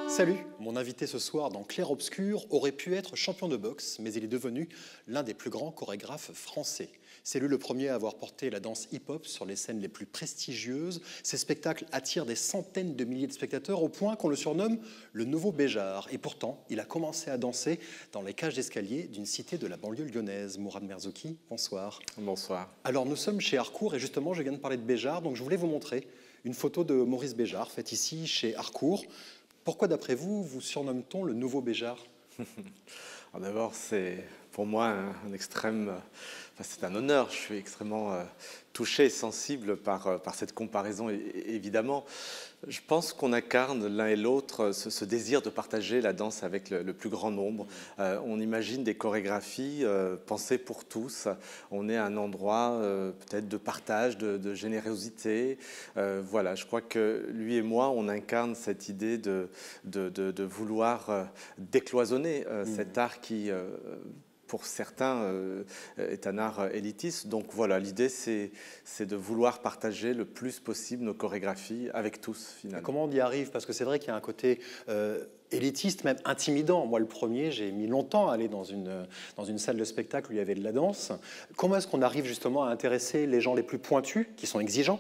Salut, mon invité ce soir dans Clair Obscur aurait pu être champion de boxe, mais il est devenu l'un des plus grands chorégraphes français. C'est lui le premier à avoir porté la danse hip-hop sur les scènes les plus prestigieuses. Ses spectacles attirent des centaines de milliers de spectateurs au point qu'on le surnomme le nouveau Béjart. Et pourtant, il a commencé à danser dans les cages d'escalier d'une cité de la banlieue lyonnaise. Mourad Merzouki, bonsoir. Bonsoir. Alors nous sommes chez Harcourt et justement je viens de parler de Béjart, donc je voulais vous montrer une photo de Maurice Béjart faite ici chez Harcourt. Pourquoi, d'après vous, vous surnomme-t-on le nouveau Béjart? D'abord, c'est pour moi un extrême... c'est un honneur. Je suis extrêmement touché et sensible par cette comparaison, évidemment. Je pense qu'on incarne l'un et l'autre ce désir de partager la danse avec le plus grand nombre. On imagine des chorégraphies pensées pour tous. On est à un endroit peut-être de partage, de générosité. Voilà, je crois que lui et moi, on incarne cette idée de vouloir décloisonner cet art qui... pour certains, est un art élitiste. Donc voilà, l'idée, c'est de vouloir partager le plus possible nos chorégraphies avec tous, finalement. Comment on y arrive? Parce que c'est vrai qu'il y a un côté élitiste, même intimidant. Moi, le premier, j'ai mis longtemps à aller dans une salle de spectacle où il y avait de la danse. Comment est-ce qu'on arrive justement à intéresser les gens les plus pointus, qui sont exigeants?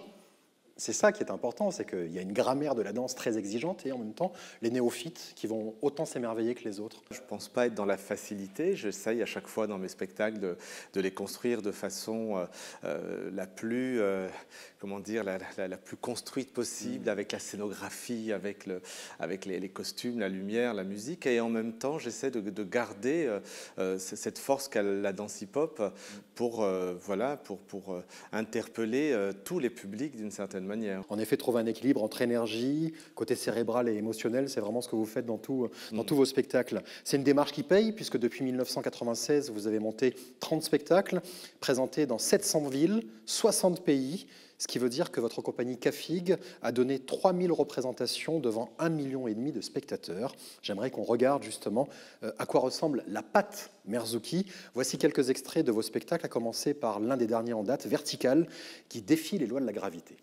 C'est ça qui est important, c'est qu'il y a une grammaire de la danse très exigeante et en même temps les néophytes qui vont autant s'émerveiller que les autres. Je ne pense pas être dans la facilité. J'essaye à chaque fois dans mes spectacles de les construire de façon la plus, comment dire, la plus construite possible, avec la scénographie, avec les costumes, la lumière, la musique. Et en même temps, j'essaie de garder cette force qu'a la danse hip-hop pour interpeller tous les publics d'une certaine manière. En effet, trouver un équilibre entre énergie, côté cérébral et émotionnel, c'est vraiment ce que vous faites dans tous vos spectacles. C'est une démarche qui paye, puisque depuis 1996, vous avez monté 30 spectacles, présentés dans 700 villes, 60 pays, ce qui veut dire que votre compagnie Cafig a donné 3000 représentations devant 1,5 million de spectateurs. J'aimerais qu'on regarde justement à quoi ressemble la patte Merzouki. Voici quelques extraits de vos spectacles, à commencer par l'un des derniers en date, Vertical, qui défie les lois de la gravité.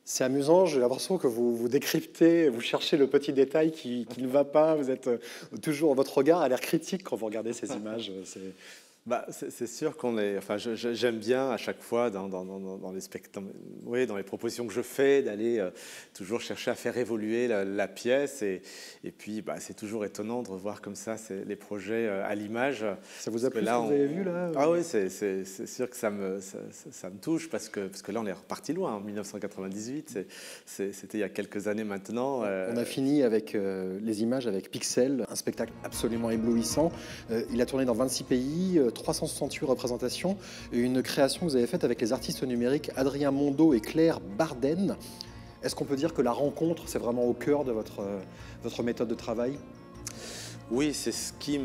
C'est amusant, j'ai l'impression que vous décryptez, vous cherchez le petit détail qui ne va pas, vous êtes toujours, votre regard a l'air critique quand vous regardez ces images. C'est sûr qu'on est. Enfin, j'aime bien à chaque fois dans les spectacles, oui, dans les propositions que je fais, d'aller toujours chercher à faire évoluer la pièce. Et puis, c'est toujours étonnant de revoir comme ça les projets à l'image. Ça vous a plu ce que vous avez vu là? Ah oui, c'est sûr que ça me touche parce que là, on est reparti loin. En 1998, c'était il y a quelques années maintenant. On a fini avec les images avec Pixel, un spectacle absolument éblouissant. Il a tourné dans 26 pays. 368 représentations, une création que vous avez faite avec les artistes numériques Adrien Mondo et Claire Barden. Est-ce qu'on peut dire que la rencontre, c'est vraiment au cœur de votre méthode de travail? Oui, c'est ce qui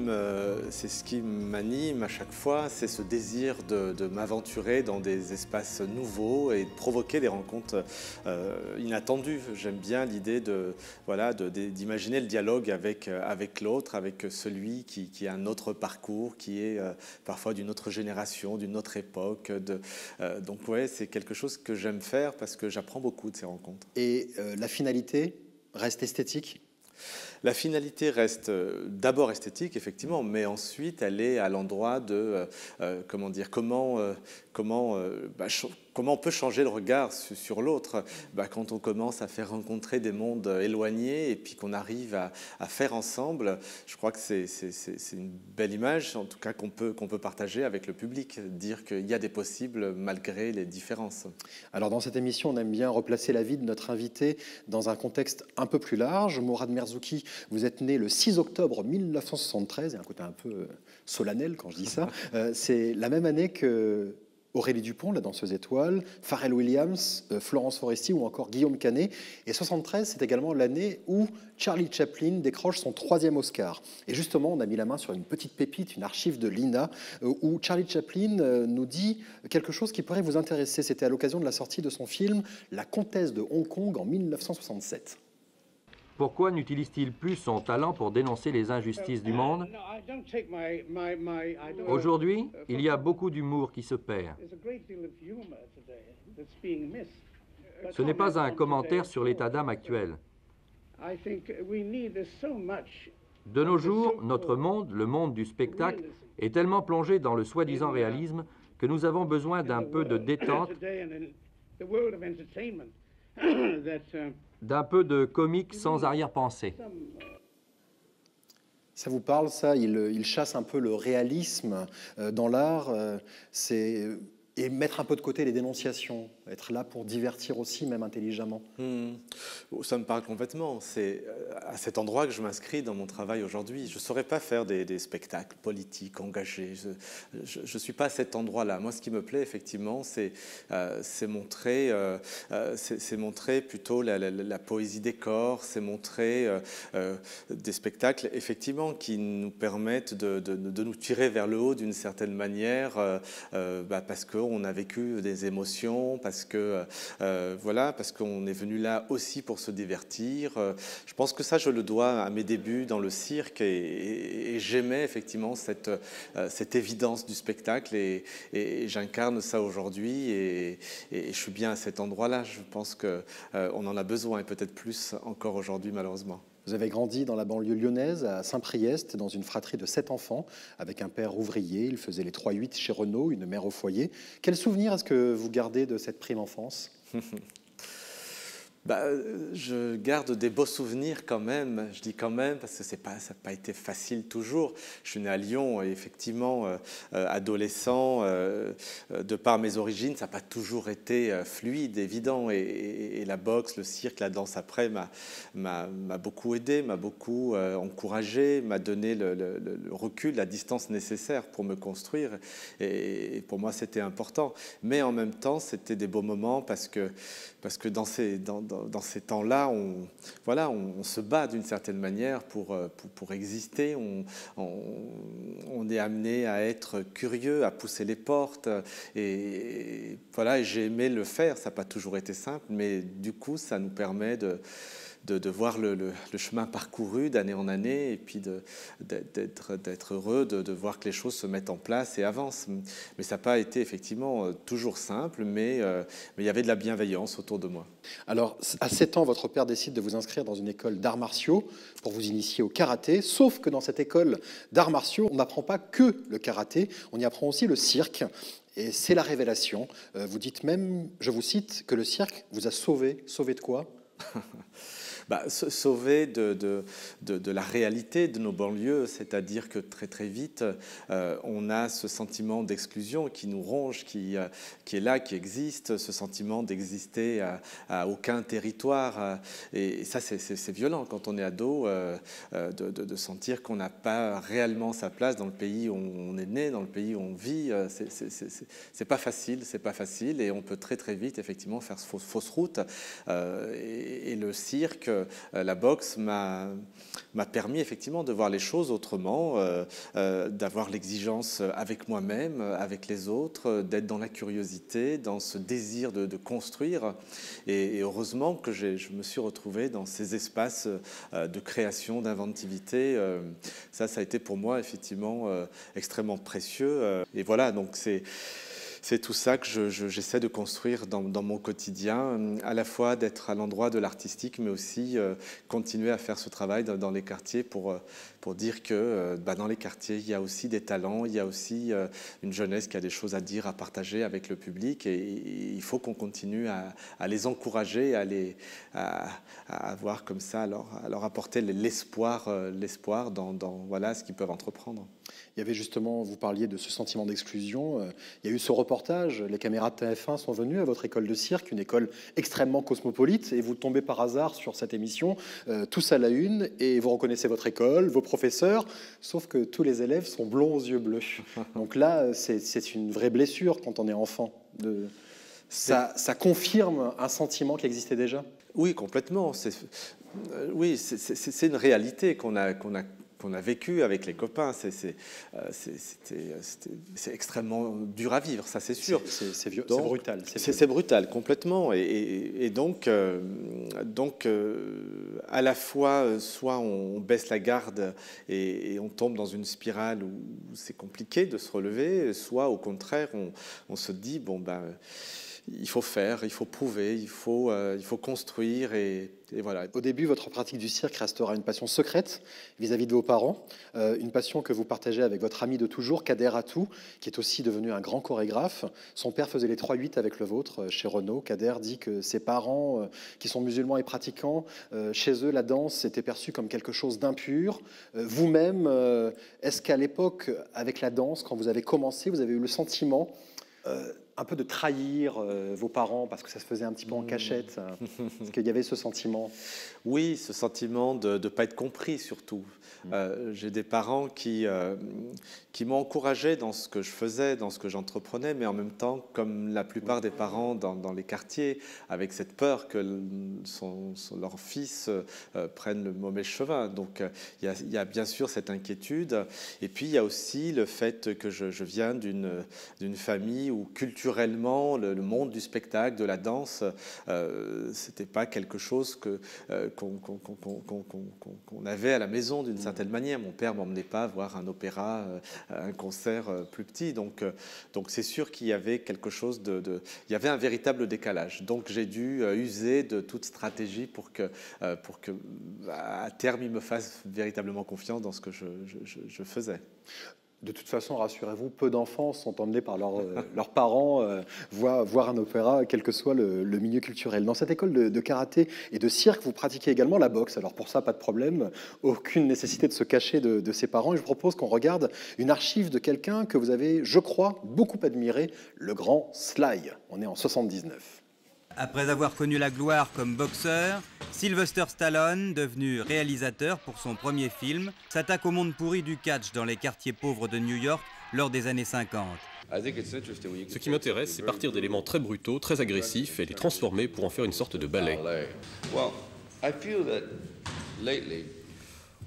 m'anime à chaque fois, c'est ce désir de m'aventurer dans des espaces nouveaux et de provoquer des rencontres inattendues. J'aime bien l'idée d'imaginer le dialogue avec l'autre, avec celui qui a un autre parcours, qui est parfois d'une autre génération, d'une autre époque. Donc ouais, c'est quelque chose que j'aime faire parce que j'apprends beaucoup de ces rencontres. Et la finalité reste esthétique? La finalité reste d'abord esthétique, effectivement, mais ensuite elle est à l'endroit de comment on peut changer le regard sur l'autre quand on commence à faire rencontrer des mondes éloignés et puis qu'on arrive à faire ensemble. Je crois que c'est une belle image, en tout cas qu'on peut partager avec le public, dire qu'il y a des possibles malgré les différences. Alors dans cette émission, on aime bien replacer la vie de notre invité dans un contexte un peu plus large. Mourad Merzouki, vous êtes né le 6 octobre 1973, il y a un côté un peu solennel quand je dis ça. C'est la même année que Aurélie Dupont, la danseuse étoile, Pharrell Williams, Florence Foresti ou encore Guillaume Canet. Et 73, c'est également l'année où Charlie Chaplin décroche son 3e Oscar. Et justement, on a mis la main sur une petite pépite, une archive de l'INA, où Charlie Chaplin nous dit quelque chose qui pourrait vous intéresser. C'était à l'occasion de la sortie de son film La Comtesse de Hong Kong en 1967. Pourquoi n'utilise-t-il plus son talent pour dénoncer les injustices du monde? Aujourd'hui, il y a beaucoup d'humour qui se perd. Ce n'est pas un commentaire sur l'état d'âme actuel. De nos jours, notre monde, le monde du spectacle, est tellement plongé dans le soi-disant réalisme que nous avons besoin d'un peu de détente, d'un peu de comique sans arrière-pensée. Ça vous parle, ça? Il chasse un peu le réalisme dans l'art, et mettre un peu de côté les dénonciations, être là pour divertir aussi, même intelligemment. Ça me parle complètement. C'est à cet endroit que je m'inscris dans mon travail aujourd'hui. Je ne saurais pas faire des spectacles politiques, engagés. Je ne suis pas à cet endroit-là. Moi, ce qui me plaît, effectivement, c'est montrer plutôt la poésie des corps, c'est montrer des spectacles, effectivement, qui nous permettent de nous tirer vers le haut d'une certaine manière, parce qu'on a vécu des émotions, parce qu'on est venu là aussi pour se divertir. Je pense que ça, je le dois à mes débuts dans le cirque et j'aimais effectivement cette évidence du spectacle et j'incarne ça aujourd'hui et je suis bien à cet endroit-là. Je pense qu'on en a besoin et peut-être plus encore aujourd'hui, malheureusement. Vous avez grandi dans la banlieue lyonnaise, à Saint-Priest, dans une fratrie de 7 enfants, avec un père ouvrier. Il faisait les 3-8 chez Renault, une mère au foyer. Quel souvenir est-ce que vous gardez de cette prime enfance? Je garde des beaux souvenirs quand même. Je dis quand même parce que ça n'a pas été facile toujours. Je suis né à Lyon et effectivement, adolescent, de par mes origines, ça n'a pas toujours été fluide, évident. Et la boxe, le cirque, la danse après m'a beaucoup aidé, m'a beaucoup encouragé, m'a donné le recul, la distance nécessaire pour me construire. Et pour moi, c'était important. Mais en même temps, c'était des beaux moments parce que dans ces temps-là, on se bat d'une certaine manière pour exister. On est amené à être curieux, à pousser les portes. Et j'ai aimé le faire. Ça n'a pas toujours été simple, mais du coup, ça nous permet de voir le chemin parcouru d'année en année et puis d'être heureux de voir que les choses se mettent en place et avancent. Mais ça n'a pas été effectivement toujours simple, mais il y avait de la bienveillance autour de moi. Alors, à 7 ans, votre père décide de vous inscrire dans une école d'arts martiaux pour vous initier au karaté, sauf que dans cette école d'arts martiaux, on n'apprend pas que le karaté, on y apprend aussi le cirque. Et c'est la révélation. Vous dites même, je vous cite, que le cirque vous a sauvé. Sauvé de quoi? Se sauver de la réalité de nos banlieues, c'est-à-dire que très très vite, on a ce sentiment d'exclusion qui nous ronge, qui est là, qui existe, ce sentiment d'exister à aucun territoire. Et ça, c'est violent quand on est ado, de sentir qu'on n'a pas réellement sa place dans le pays où on est né, dans le pays où on vit. C'est pas facile, et on peut très très vite effectivement faire fausse route. Et le cirque, la boxe m'a permis effectivement de voir les choses autrement, d'avoir l'exigence avec moi-même, avec les autres, d'être dans la curiosité, dans ce désir de construire. Et heureusement que je me suis retrouvé dans ces espaces de création, d'inventivité. Ça a été pour moi effectivement extrêmement précieux. Et voilà, donc c'est tout ça que j'essaie de construire dans mon quotidien, à la fois d'être à l'endroit de l'artistique, mais aussi continuer à faire ce travail dans les quartiers pour dire que dans les quartiers, il y a aussi des talents, il y a aussi une jeunesse qui a des choses à dire, à partager avec le public, et il faut qu'on continue à les encourager, à avoir comme ça, à leur apporter l'espoir dans voilà, ce qu'ils peuvent entreprendre. Il y avait justement, vous parliez de ce sentiment d'exclusion. Il y a eu ce reportage, les caméras de TF1 sont venues à votre école de cirque, une école extrêmement cosmopolite, et vous tombez par hasard sur cette émission, tous à la une, et vous reconnaissez votre école, vos professeurs, sauf que tous les élèves sont blonds aux yeux bleus. Donc là, c'est une vraie blessure quand on est enfant. Ça confirme un sentiment qui existait déjà? Oui, complètement. Oui, c'est une réalité qu'on a vécu avec les copains. C'est extrêmement dur à vivre, ça c'est sûr. C'est brutal. C'est brutal, complètement. Et donc, à la fois, soit on baisse la garde et on tombe dans une spirale où c'est compliqué de se relever, soit au contraire, on se dit, il faut faire, il faut prouver, il faut construire et voilà. Au début, votre pratique du cirque restera une passion secrète vis-à-vis de vos parents, une passion que vous partagez avec votre ami de toujours, Kader Atou, qui est aussi devenu un grand chorégraphe. Son père faisait les 3-8 avec le vôtre chez Renault. Kader dit que ses parents, qui sont musulmans et pratiquants, chez eux, la danse était perçue comme quelque chose d'impur. Vous-même, est-ce qu'à l'époque, avec la danse, quand vous avez commencé, vous avez eu le sentiment un peu de trahir vos parents parce que ça se faisait un petit peu en cachette? Est-ce qu'il y avait ce sentiment? Oui, ce sentiment de ne pas être compris surtout. J'ai des parents qui m'ont encouragé dans ce que je faisais, dans ce que j'entreprenais, mais en même temps, comme la plupart des parents dans les quartiers, avec cette peur que leur fils prenne le mauvais chemin. Donc il y a bien sûr cette inquiétude. Et puis il y a aussi le fait que je viens d'une famille où culturellement, le monde du spectacle, de la danse, c'était pas quelque chose qu'on avait à la maison d'une certaine manière. Mon père m'emmenait pas voir un opéra, un concert plus petit. Donc c'est sûr qu'il y avait quelque chose il y avait un véritable décalage. Donc j'ai dû user de toute stratégie pour que à terme, ils me fassent véritablement confiance dans ce que je faisais. De toute façon, rassurez-vous, peu d'enfants sont emmenés par leurs parents voir un opéra, quel que soit le milieu culturel. Dans cette école de karaté et de cirque, vous pratiquez également la boxe. Alors pour ça, pas de problème, aucune nécessité de se cacher de ses parents. Et je propose qu'on regarde une archive de quelqu'un que vous avez, je crois, beaucoup admiré, le grand Sly. On est en 79. Après avoir connu la gloire comme boxeur, Sylvester Stallone, devenu réalisateur pour son premier film, s'attaque au monde pourri du catch dans les quartiers pauvres de New York lors des années 50. Ce qui m'intéresse, c'est partir d'éléments très brutaux, très agressifs et les transformer pour en faire une sorte de ballet.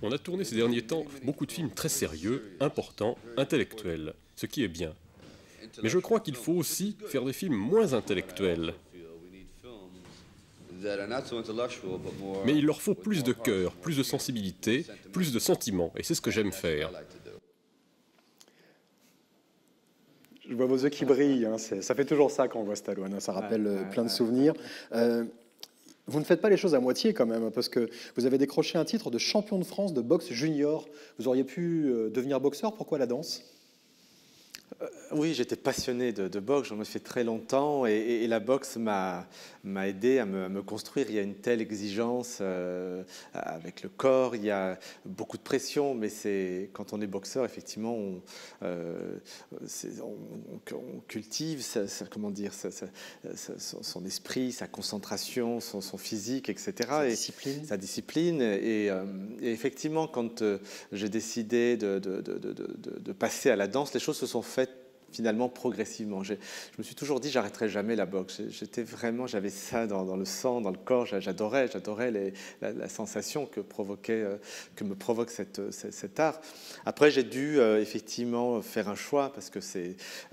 On a tourné ces derniers temps beaucoup de films très sérieux, importants, intellectuels, ce qui est bien. Mais je crois qu'il faut aussi faire des films moins intellectuels. Mais il leur faut plus de cœur, plus de sensibilité, plus de sentiments, et c'est ce que j'aime faire. Je vois vos yeux qui brillent, hein. Ça fait toujours ça quand on voit Stallone, hein. Ça rappelle plein de souvenirs. Vous ne faites pas les choses à moitié quand même, parce que vous avez décroché un titre de champion de France de boxe junior. Vous auriez pu devenir boxeur, pourquoi la danse ? Oui, j'étais passionné de boxe, j'en ai fait très longtemps et la boxe m'a aidé à me construire. Il y a une telle exigence avec le corps, il y a beaucoup de pression, mais quand on est boxeur, effectivement, on cultive comment dire, son esprit, sa concentration, son physique, etc. Sa discipline. Et effectivement, quand j'ai décidé de passer à la danse, les choses se sont faites finalement progressivement. Je me suis toujours dit j'arrêterai jamais la boxe. J'avais ça dans le sang, dans le corps. J'adorais la sensation que me provoque cet art. Après j'ai dû effectivement faire un choix parce que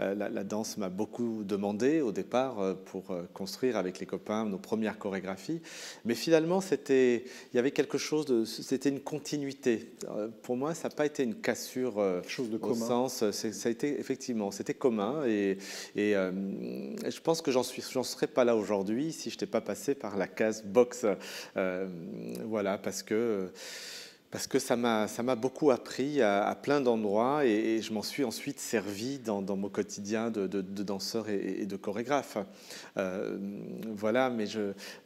la danse m'a beaucoup demandé au départ pour construire avec les copains nos premières chorégraphies. Mais finalement il y avait quelque chose c'était une continuité. Pour moi ça n'a pas été une cassure chose de au commun. sens. Ça a été effectivement c'était commun et je pense que j'en serais pas là aujourd'hui si je n'étais pas passé par la case boxe, voilà, parce que ça m'a beaucoup appris à plein d'endroits et je m'en suis ensuite servi dans mon quotidien de danseur et de chorégraphe. Voilà, mais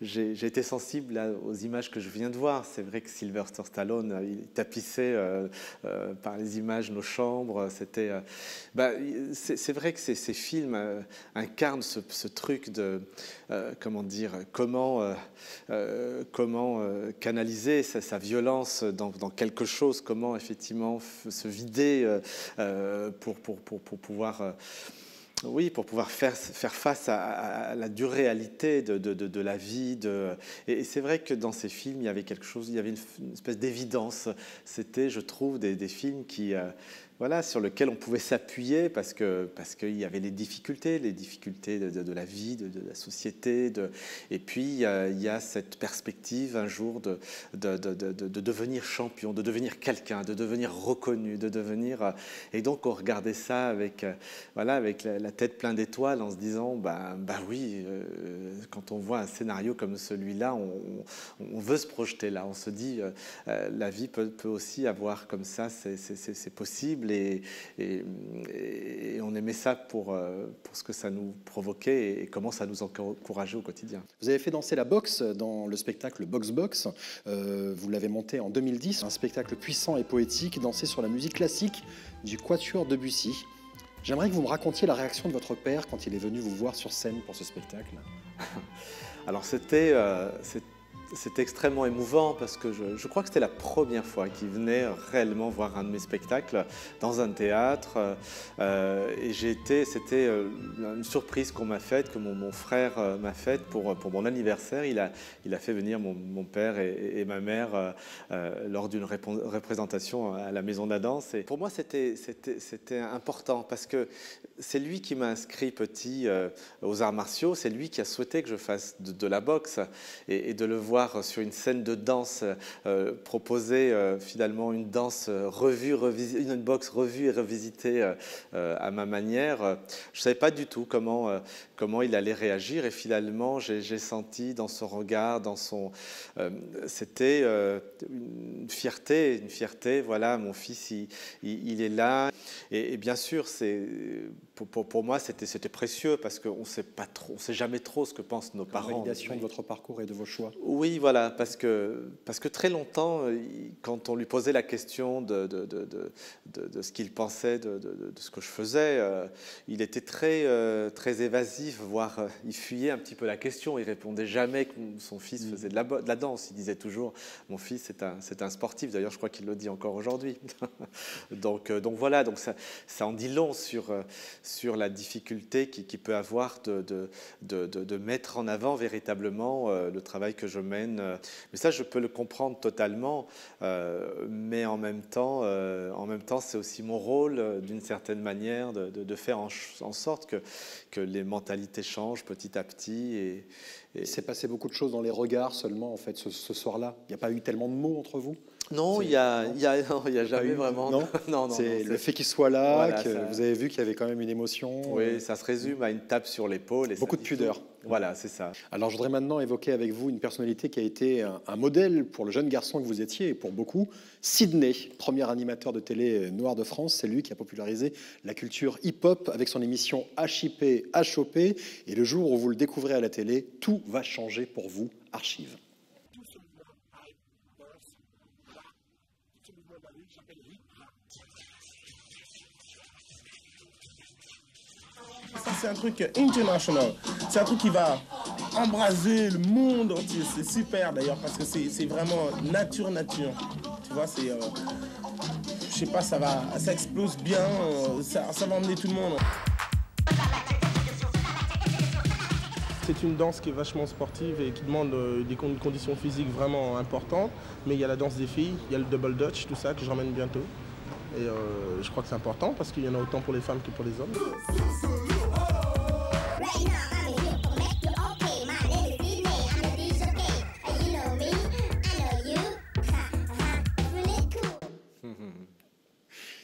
j'ai été sensible là, aux images que je viens de voir. C'est vrai que Sylvester Stallone, il tapissait par les images nos chambres. C'est vrai que ces films incarnent ce truc de comment dire, comment canaliser sa violence dans quelque chose, comment effectivement se vider pour pouvoir oui, pour pouvoir faire face à la dure réalité de la vie. Et c'est vrai que dans ces films, il y avait quelque chose, il y avait une espèce d'évidence. C'était, je trouve, des films qui, voilà, sur lesquels on pouvait s'appuyer parce qu'il y avait les difficultés de la vie, de la société. Et puis, il y a cette perspective un jour de devenir champion, de devenir quelqu'un, de devenir reconnu, de devenir... Et donc, on regardait ça avec la tête pleine d'étoiles en se disant, bah oui, quand on voit un scénario comme celui-là, on veut se projeter là. On se dit, la vie peut aussi avoir comme ça, c'est possible. Et on aimait ça pour ce que ça nous provoquait et comment ça nous encourageait au quotidien. Vous avez fait danser la boxe dans le spectacle Box Box. Vous l'avez monté en 2010, un spectacle puissant et poétique dansé sur la musique classique du Quatuor Debussy. J'aimerais que vous me racontiez la réaction de votre père quand il est venu vous voir sur scène pour ce spectacle. Alors c'était extrêmement émouvant parce que je crois que c'était la première fois qu'il venait réellement voir un de mes spectacles dans un théâtre. Et c'était une surprise qu'on m'a faite, que mon frère m'a faite pour mon anniversaire. Il a fait venir mon père et ma mère lors d'une représentation à la Maison de la Danse. Et pour moi, c'était important parce que c'est lui qui m'a inscrit petit aux arts martiaux. C'est lui qui a souhaité que je fasse de la boxe et de le voir sur une scène de danse proposer finalement une danse une boxe revue et revisitée à ma manière. Je ne savais pas du tout comment il allait réagir et finalement j'ai senti dans son regard, c'était une fierté. Voilà, mon fils il est là et bien sûr pour moi c'était précieux parce qu'on sait jamais trop ce que pensent nos parents. La validation de votre parcours et de vos choix. Oui, voilà, parce que très longtemps, quand on lui posait la question de ce qu'il pensait de ce que je faisais, il était très évasif, voire il fuyait un petit peu la question. Il répondait jamais que son fils faisait de la danse. Il disait toujours, mon fils c'est un sportif. D'ailleurs, je crois qu'il le dit encore aujourd'hui. donc voilà, donc ça en dit long sur la difficulté qu'il peut avoir de mettre en avant véritablement le travail que je mène. Mais ça, je peux le comprendre totalement. Mais en même temps, c'est aussi mon rôle, d'une certaine manière, de faire en sorte que les mentalités changent petit à petit. Il s'est passé beaucoup de choses dans les regards seulement, en fait, ce soir-là. Il n'y a pas eu tellement de mots entre vous? Non, il y a jamais vraiment. Non, c'est le fait qu'il soit là, voilà, que vous avez vu qu'il y avait quand même une émotion. Oui, ça se résume à une tape sur l'épaule. Beaucoup de pudeur. Voilà, c'est ça. Alors, je voudrais maintenant évoquer avec vous une personnalité qui a été un modèle pour le jeune garçon que vous étiez et pour beaucoup. Sidney, premier animateur de télé noir de France, c'est lui qui a popularisé la culture hip-hop avec son émission HIP, HOP. Et le jour où vous le découvrez à la télé, tout va changer pour vous. Archive. Ça, c'est un truc international. C'est un truc qui va embraser le monde entier. C'est super d'ailleurs parce que c'est vraiment nature. Tu vois, c'est... je sais pas, ça explose bien. Ça va emmener tout le monde. C'est une danse qui est vachement sportive et qui demande des conditions physiques vraiment importantes. Mais il y a la danse des filles, il y a le double dutch, tout ça, que j'emmène bientôt. Et je crois que c'est important parce qu'il y en a autant pour les femmes que pour les hommes.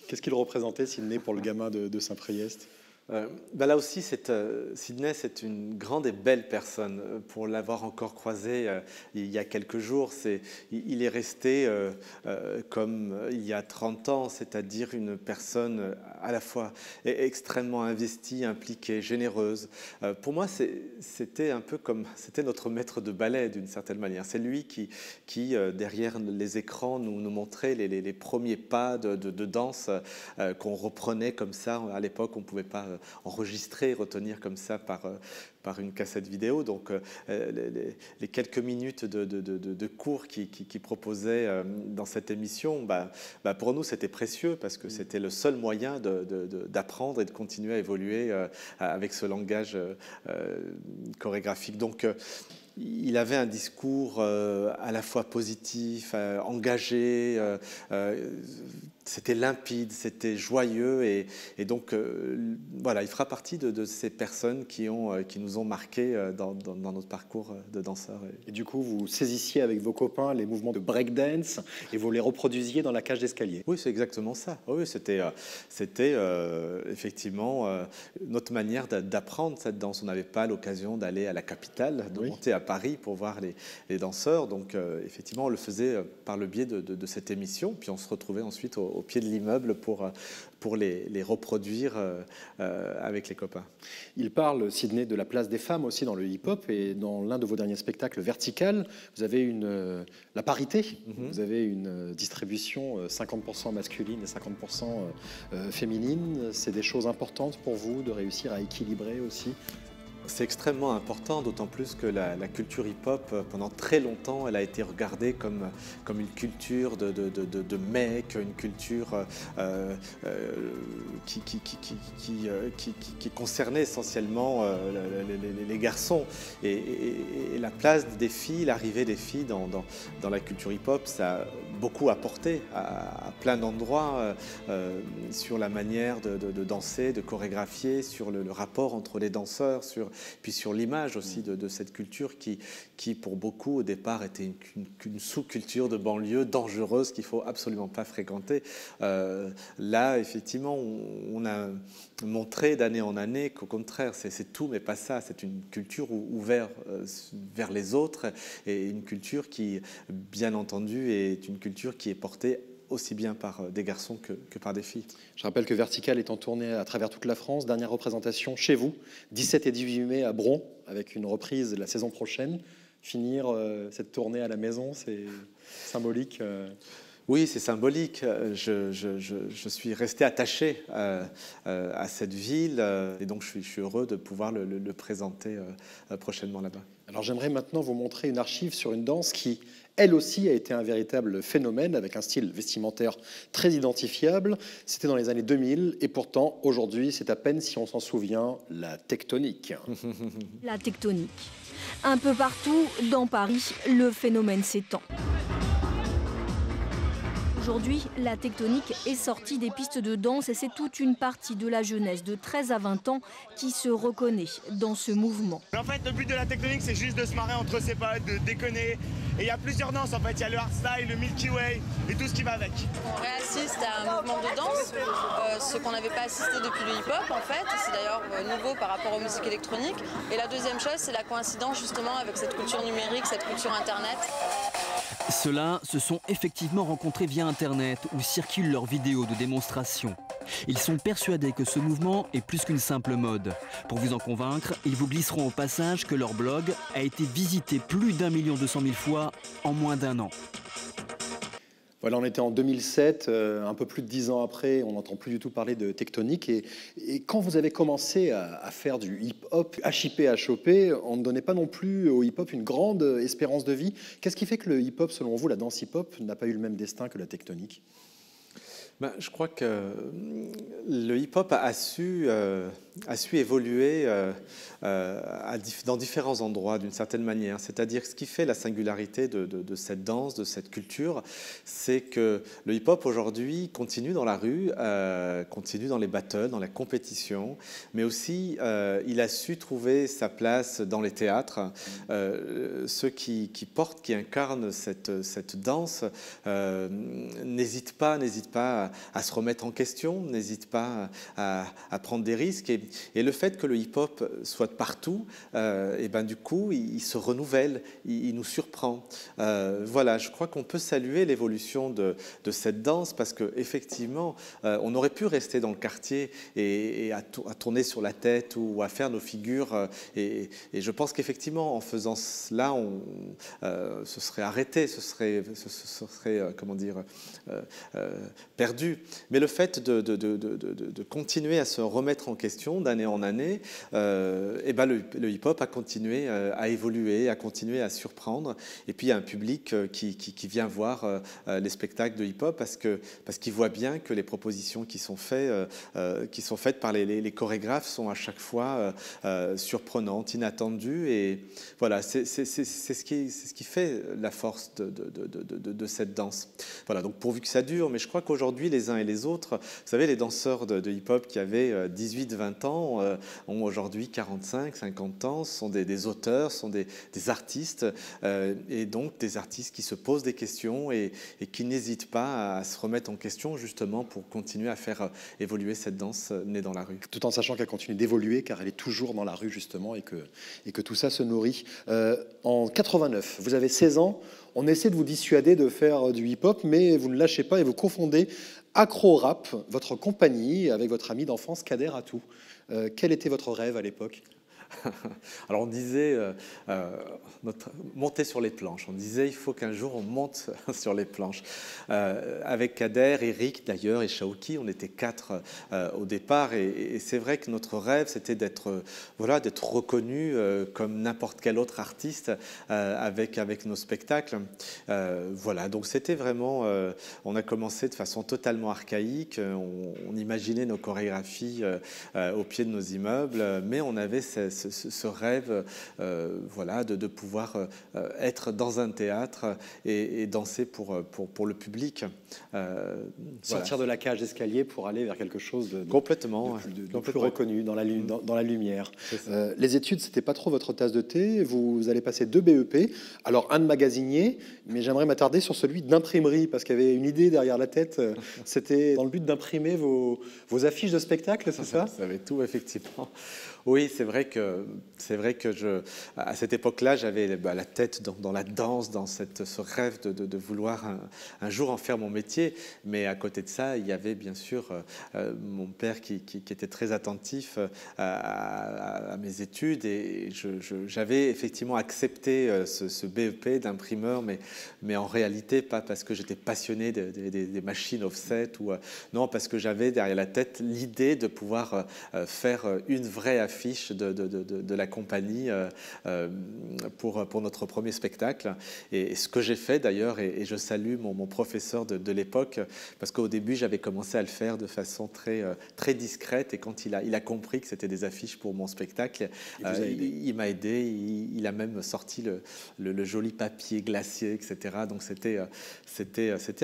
Qu'est-ce qu'il représentait, Sidney, pour le gamin de Saint-Priest ? Là aussi, Sidney, c'est une grande et belle personne. Pour l'avoir encore croisé il y a quelques jours, il est resté comme il y a 30 ans, c'est-à-dire une personne à la fois extrêmement investie, impliquée, généreuse. Pour moi, c'était un peu comme c'était notre maître de ballet d'une certaine manière. C'est lui qui derrière les écrans, nous montrait les premiers pas de danse qu'on reprenait comme ça. À l'époque, on ne pouvait pas enregistrer, retenir comme ça par une cassette vidéo. Donc les quelques minutes de cours qu'il proposait dans cette émission, pour nous c'était précieux parce que c'était le seul moyen d'apprendre et de continuer à évoluer avec ce langage chorégraphique. Donc il avait un discours à la fois positif, engagé, c'était limpide, c'était joyeux et donc voilà, il fera partie de ces personnes qui nous ont marqués dans notre parcours de danseur. Et du coup, vous saisissiez avec vos copains les mouvements de breakdance et vous les reproduisiez dans la cage d'escalier. Oui, c'est exactement ça. Oui, c'était effectivement notre manière d'apprendre cette danse. On n'avait pas l'occasion d'aller à la capitale, de monter à Paris pour voir les danseurs. Donc effectivement, on le faisait par le biais de cette émission. Puis on se retrouvait ensuite au pied de l'immeuble pour les reproduire avec les copains. Il parle, Sidney, de la place des femmes aussi dans le hip-hop. Et dans l'un de vos derniers spectacles, Vertical, vous avez la parité. Vous avez une distribution 50% masculine et 50% féminine. C'est des choses importantes pour vous de réussir à équilibrer aussi? C'est extrêmement important, d'autant plus que la culture hip-hop, pendant très longtemps, elle a été regardée comme une culture de mecs, une culture qui concernait essentiellement les garçons. Et la place des filles, l'arrivée des filles dans la culture hip-hop, ça a beaucoup apporté à plein d'endroits sur la manière de danser, de chorégraphier, sur le rapport entre les danseurs, puis sur l'image aussi de cette culture qui pour beaucoup au départ était une sous-culture de banlieue dangereuse qu'il ne faut absolument pas fréquenter. Là, effectivement, on a montré d'année en année qu'au contraire, c'est tout mais pas ça. C'est une culture ouverte vers les autres et une culture qui, bien entendu, est une culture qui est portée aussi bien par des garçons que par des filles. Je rappelle que Vertical est en tournée à travers toute la France. Dernière représentation chez vous, 17 et 18 mai à Bron, avec une reprise la saison prochaine. Finir cette tournée à la maison, c'est symbolique. Oui, c'est symbolique. Je suis resté attaché à cette ville et donc je suis heureux de pouvoir le présenter prochainement là-bas. Alors j'aimerais maintenant vous montrer une archive sur une danse qui, elle aussi, a été un véritable phénomène avec un style vestimentaire très identifiable. C'était dans les années 2000 et pourtant, aujourd'hui, c'est à peine si on s'en souvient, la tectonique. La tectonique. Un peu partout dans Paris, le phénomène s'étend. Aujourd'hui, la tectonique est sortie des pistes de danse et c'est toute une partie de la jeunesse de 13 à 20 ans qui se reconnaît dans ce mouvement. En fait, le but de la tectonique, c'est juste de se marrer entre ses potes, de déconner. Et il y a plusieurs danses en fait. Il y a le hardstyle, le Milky Way et tout ce qui va avec. On réassiste à un mouvement de danse, ce qu'on n'avait pas assisté depuis le hip-hop en fait. C'est d'ailleurs nouveau par rapport aux musiques électroniques. Et la deuxième chose, c'est la coïncidence justement avec cette culture numérique, cette culture internet. Ceux-là se sont effectivement rencontrés via Internet où circulent leurs vidéos de démonstration. Ils sont persuadés que ce mouvement est plus qu'une simple mode. Pour vous en convaincre, ils vous glisseront au passage que leur blog a été visité plus d'1 200 000 fois en moins d'1 an. Voilà, on était en 2007, un peu plus de 10 ans après, on n'entend plus du tout parler de tectonique. Et quand vous avez commencé à faire du hip-hop, HIP, HOP, on ne donnait pas non plus au hip-hop une grande espérance de vie. Qu'est-ce qui fait que le hip-hop, selon vous, la danse hip-hop, n'a pas eu le même destin que la tectonique ? Je crois que le hip-hop a su évoluer dans différents endroits d'une certaine manière. C'est-à-dire ce qui fait la singularité de cette danse, de cette culture, c'est que le hip-hop aujourd'hui continue dans la rue, continue dans les battles, dans la compétition, mais aussi il a su trouver sa place dans les théâtres. Ceux qui portent, qui incarnent cette danse n'hésitent pas à se remettre en question, n'hésite pas à prendre des risques. Et le fait que le hip-hop soit partout, et du coup, il se renouvelle, il nous surprend. Voilà, je crois qu'on peut saluer l'évolution de cette danse parce qu'effectivement, on aurait pu rester dans le quartier et à tourner sur la tête ou à faire nos figures. Et je pense qu'effectivement, en faisant cela, ce serait arrêté, ce serait comment dire, perdu. Mais le fait de continuer à se remettre en question d'année en année, le hip-hop a continué à évoluer, à continuer à surprendre. Et puis il y a un public qui vient voir les spectacles de hip-hop parce qu'il voit bien que les propositions qui sont faites par les chorégraphes sont à chaque fois surprenantes, inattendues. Et voilà, c'est ce qui fait la force de cette danse. Voilà, donc pourvu que ça dure, mais je crois qu'aujourd'hui, les uns et les autres, vous savez, les danseurs de hip-hop qui avaient 18-20 ans ont aujourd'hui 45, 50 ans, sont des auteurs, sont des artistes, et donc des artistes qui se posent des questions et qui n'hésitent pas à se remettre en question justement pour continuer à faire évoluer cette danse née dans la rue. Tout en sachant qu'elle continue d'évoluer car elle est toujours dans la rue justement et que tout ça se nourrit. En 89, vous avez 16 ans, on essaie de vous dissuader de faire du hip-hop, mais vous ne lâchez pas et vous confondez Acro Rap, votre compagnie, avec votre ami d'enfance Kader Atou. Quel était votre rêve à l'époque ? Alors on disait monter sur les planches. On disait il faut qu'un jour on monte sur les planches. Avec Kader, Eric d'ailleurs et Shaoki, on était 4 au départ et c'est vrai que notre rêve c'était d'être reconnu comme n'importe quel autre artiste avec nos spectacles. Voilà, donc c'était vraiment, on a commencé de façon totalement archaïque. On imaginait nos chorégraphies au pied de nos immeubles, mais on avait ce rêve de pouvoir être dans un théâtre et danser pour le public. Sortir de la cage d'escalier pour aller vers quelque chose de plus reconnu dans la lumière. Les études, ce n'était pas trop votre tasse de thé. Vous allez passer 2 BEP. Alors, un de magasinier, mais j'aimerais m'attarder sur celui d'imprimerie parce qu'il y avait une idée derrière la tête. C'était dans le but d'imprimer vos affiches de spectacle, c'est ça ? Ça avait tout, effectivement. Oui, c'est vrai que à cette époque-là, j'avais la tête dans la danse, dans ce rêve de vouloir un jour en faire mon métier. Mais à côté de ça, il y avait bien sûr mon père qui était très attentif à mes études. Et j'avais effectivement accepté ce BEP d'imprimeur, mais en réalité, pas parce que j'étais passionné des machines offset, non, parce que j'avais derrière la tête l'idée de pouvoir faire une vraie affiche d'affiche de la compagnie pour notre premier spectacle. Et ce que j'ai fait d'ailleurs, et je salue mon professeur de l'époque, parce qu'au début j'avais commencé à le faire de façon très discrète, et quand il a compris que c'était des affiches pour mon spectacle, il m'a aidé, il a même sorti le joli papier glacier, etc. Donc c'était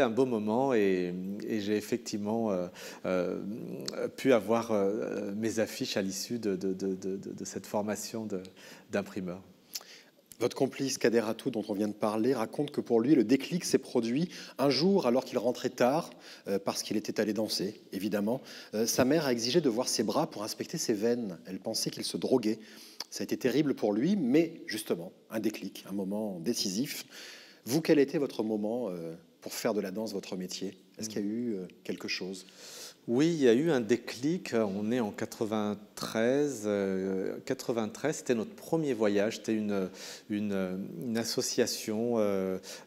un beau moment, et j'ai effectivement pu avoir mes affiches à l'issue de cette formation d'imprimeur. Votre complice Kader Atou, dont on vient de parler, raconte que pour lui, le déclic s'est produit un jour alors qu'il rentrait tard, parce qu'il était allé danser, évidemment. Sa mère a exigé de voir ses bras pour inspecter ses veines. Elle pensait qu'il se droguait. Ça a été terrible pour lui, mais justement, un déclic, un moment décisif. Vous, quel était votre moment pour faire de la danse votre métier? Est-ce qu'il y a eu quelque chose? Oui, il y a eu un déclic. On est en 93. 93, c'était notre premier voyage. C'était une association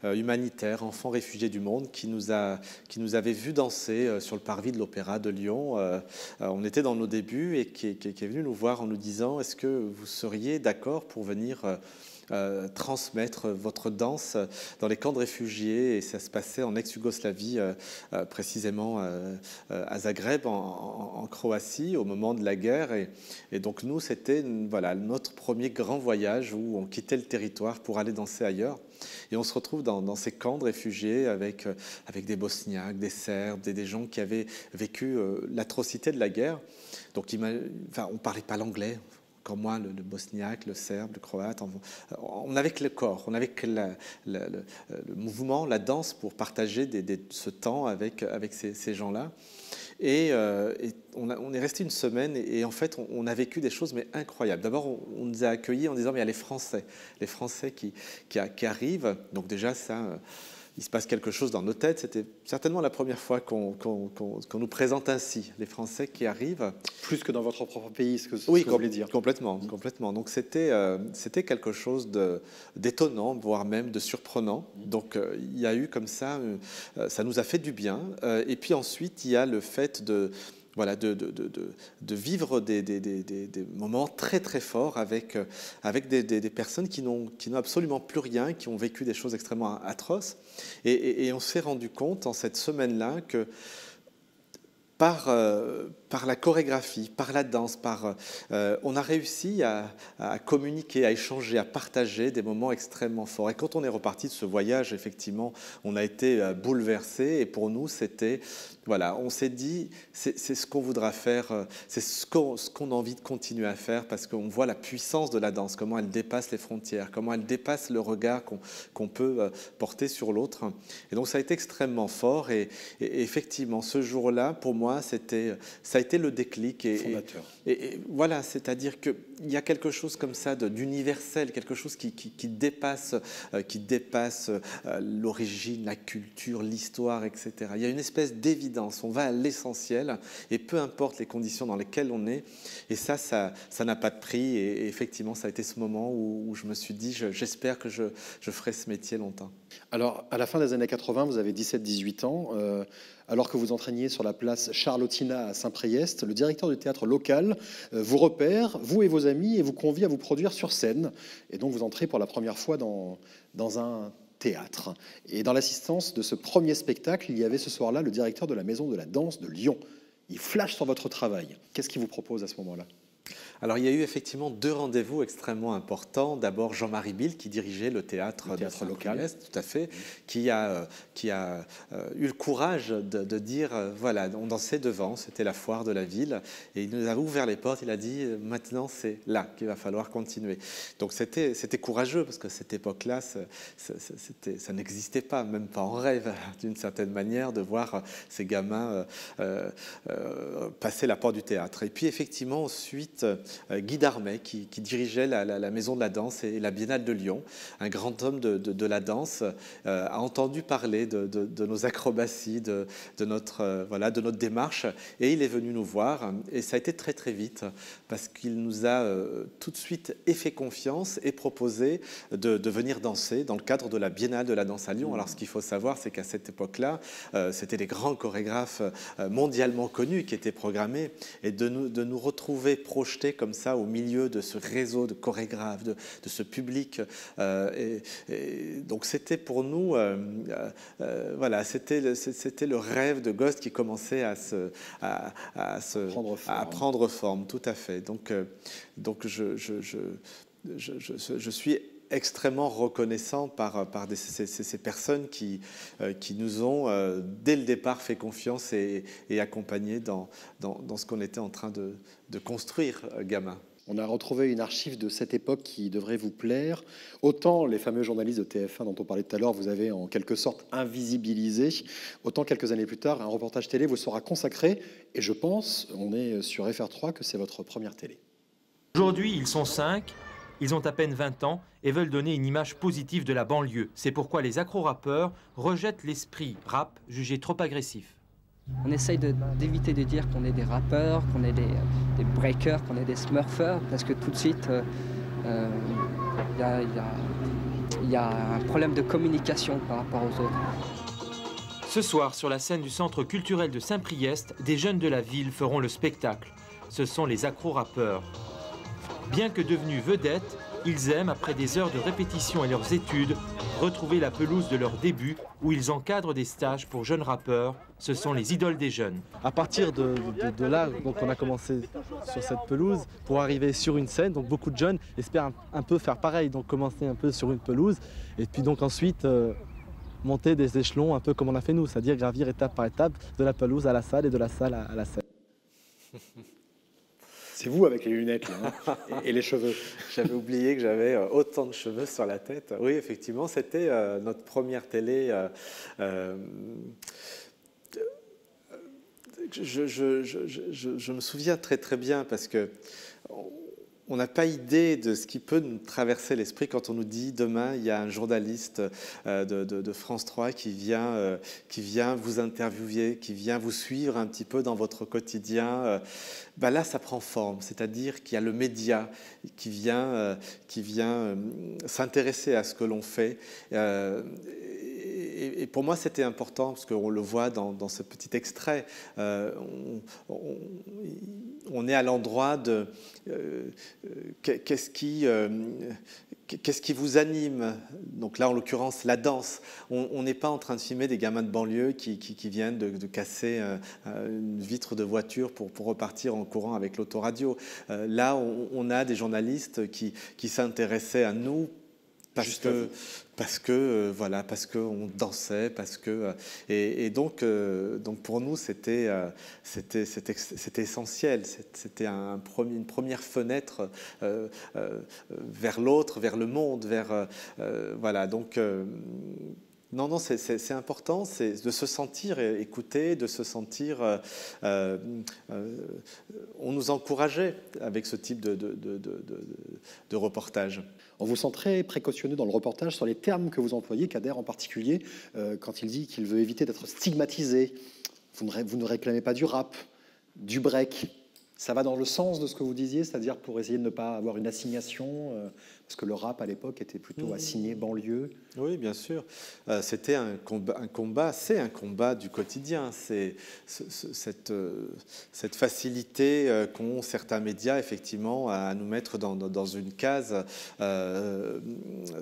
humanitaire, Enfants réfugiés du monde, qui nous avait vu danser sur le parvis de l'Opéra de Lyon. On était dans nos débuts, et qui est venu nous voir en nous disant: est-ce que vous seriez d'accord pour venir transmettre votre danse dans les camps de réfugiés? Et ça se passait en ex-Yougoslavie, précisément à Zagreb, en Croatie, au moment de la guerre. Et donc nous, c'était notre premier grand voyage où on quittait le territoire pour aller danser ailleurs. Et on se retrouve dans ces camps de réfugiés avec des Bosniaques, des Serbes, des gens qui avaient vécu l'atrocité de la guerre. Donc on ne parlait pas l'anglais. Comme moi, le bosniaque, le serbe, le croate, on avait que le corps, on avait que le mouvement, la danse pour partager ce temps avec ces gens-là. Et on est resté une semaine, et en fait, on a vécu des choses mais incroyables. D'abord, on nous a accueillis en disant: mais il y a les Français qui arrivent. Donc déjà, ça... il se passe quelque chose dans nos têtes. C'était certainement la première fois qu'on nous présente ainsi, les Français qui arrivent. Plus que dans votre propre pays, ce que vous voulez dire. Complètement. Donc c'était quelque chose d'étonnant, voire même de surprenant. Donc il y a eu comme ça, ça nous a fait du bien. Et puis ensuite, il y a le fait de vivre des moments très très forts avec des personnes qui n'ont absolument plus rien, qui ont vécu des choses extrêmement atroces. Et on s'est rendu compte en cette semaine-là que par la chorégraphie, par la danse, on a réussi à communiquer, à échanger, à partager des moments extrêmement forts. Et quand on est reparti de ce voyage, effectivement, on a été bouleversés. Et pour nous, c'était... on s'est dit, c'est ce qu'on voudra faire, c'est ce qu'on a envie de continuer à faire, parce qu'on voit la puissance de la danse, comment elle dépasse les frontières, comment elle dépasse le regard qu'on peut porter sur l'autre. Et donc ça a été extrêmement fort, et effectivement, ce jour-là, pour moi, ça a été le déclic. Fondateur. Et voilà, c'est-à-dire qu'il y a quelque chose comme ça d'universel, quelque chose qui dépasse l'origine, la culture, l'histoire, etc. Il y a une espèce d'évidence, on va à l'essentiel, et peu importe les conditions dans lesquelles on est. Et ça n'a pas de prix. Et effectivement, ça a été ce moment où je me suis dit, j'espère que je ferai ce métier longtemps. Alors, à la fin des années 80, vous avez 17-18 ans. Alors que vous entraîniez sur la place Charlotina à Saint-Priest, le directeur du théâtre local vous repère, vous et vos amis, et vous convie à vous produire sur scène. Et donc, vous entrez pour la première fois dans un théâtre. Et dans l'assistance de ce premier spectacle, il y avait ce soir-là le directeur de la Maison de la Danse de Lyon. Il flash sur votre travail. Qu'est-ce qu'il vous propose à ce moment-là ? Alors, il y a eu effectivement 2 rendez-vous extrêmement importants. D'abord, Jean-Marie Bill, qui dirigeait le théâtre local, tout à fait, qui a eu le courage de dire, on dansait devant, c'était la foire de la ville, et il nous a ouvert les portes, il a dit, maintenant c'est là qu'il va falloir continuer. Donc c'était courageux, parce que cette époque-là, ça n'existait pas, même pas en rêve, d'une certaine manière, de voir ces gamins passer la porte du théâtre. Et puis effectivement, ensuite, Guy Darmet, qui dirigeait la Maison de la Danse et la Biennale de Lyon, un grand homme de la danse, a entendu parler de nos acrobaties, de notre démarche, et il est venu nous voir. Et ça a été très très vite, parce qu'il nous a tout de suite fait confiance et proposé de venir danser dans le cadre de la Biennale de la Danse à Lyon. Alors ce qu'il faut savoir, c'est qu'à cette époque-là, c'était les grands chorégraphes mondialement connus qui étaient programmés, et de nous retrouver projetés projeter comme ça au milieu de ce réseau de chorégraphes, de ce public. Donc c'était pour nous, voilà, c'était le rêve de gosse qui commençait à prendre forme, tout à fait. Donc je suis extrêmement reconnaissant par ces personnes qui nous ont, dès le départ, fait confiance et accompagnés dans ce qu'on était en train de construire, gamin. On a retrouvé une archive de cette époque qui devrait vous plaire. Autant les fameux journalistes de TF1 dont on parlait tout à l'heure, vous avez en quelque sorte invisibilisé, autant quelques années plus tard, un reportage télé vous sera consacré. Et je pense, on est sur FR3, que c'est votre première télé. Aujourd'hui, ils sont 5. Ils ont à peine 20 ans et veulent donner une image positive de la banlieue. C'est pourquoi les accro-rappeurs rejettent l'esprit rap jugé trop agressif. On essaye d'éviter de dire qu'on est des rappeurs, qu'on est des breakers, qu'on est des smurfers, parce que tout de suite, y a un problème de communication par rapport aux autres. Ce soir, sur la scène du Centre culturel de Saint-Priest, des jeunes de la ville feront le spectacle. Ce sont les accro-rappeurs. Bien que devenus vedettes, ils aiment, après des heures de répétition et leurs études, retrouver la pelouse de leur début où ils encadrent des stages pour jeunes rappeurs. Ce sont les idoles des jeunes. À partir de là, donc on a commencé sur cette pelouse pour arriver sur une scène. Donc beaucoup de jeunes espèrent un peu faire pareil, donc commencer un peu sur une pelouse et puis donc ensuite monter des échelons un peu comme on a fait nous, c'est-à-dire gravir étape par étape de la pelouse à la salle et de la salle à la scène. C'est vous avec les lunettes là, hein, et les cheveux. J'avais oublié que j'avais autant de cheveux sur la tête. Oui, effectivement, c'était notre première télé. Je me souviens très très bien parce que on n'a pas idée de ce qui peut nous traverser l'esprit quand on nous dit demain il y a un journaliste de France 3 qui vient vous interviewer, qui vient vous suivre un petit peu dans votre quotidien. Ben là, ça prend forme, c'est-à-dire qu'il y a le média qui vient s'intéresser à ce que l'on fait. Et pour moi, c'était important, parce qu'on le voit dans ce petit extrait. On est à l'endroit de qu'est-ce qui vous anime. Donc là, en l'occurrence, la danse. On n'est pas en train de filmer des gamins de banlieue qui viennent de casser une vitre de voiture pour repartir en courant avec l'autoradio. Là, on a des journalistes qui s'intéressaient à nous parce qu'on dansait, et donc pour nous c'était essentiel, c'était une première fenêtre vers l'autre, vers le monde, voilà, donc non, c'est important, c'est de se sentir écouté, de se sentir... on nous encourageait avec ce type de reportage. On vous sent très précautionneux dans le reportage sur les termes que vous employez, Kader en particulier, quand il dit qu'il veut éviter d'être stigmatisé. Vous ne réclamez pas du rap, du break. Ça va dans le sens de ce que vous disiez, c'est-à-dire pour essayer de ne pas avoir une assignation, parce que le rap à l'époque était plutôt assigné banlieue. Oui, bien sûr. C'était un combat, c'est un combat du quotidien. C'est cette facilité qu'ont certains médias, effectivement, à nous mettre dans une case.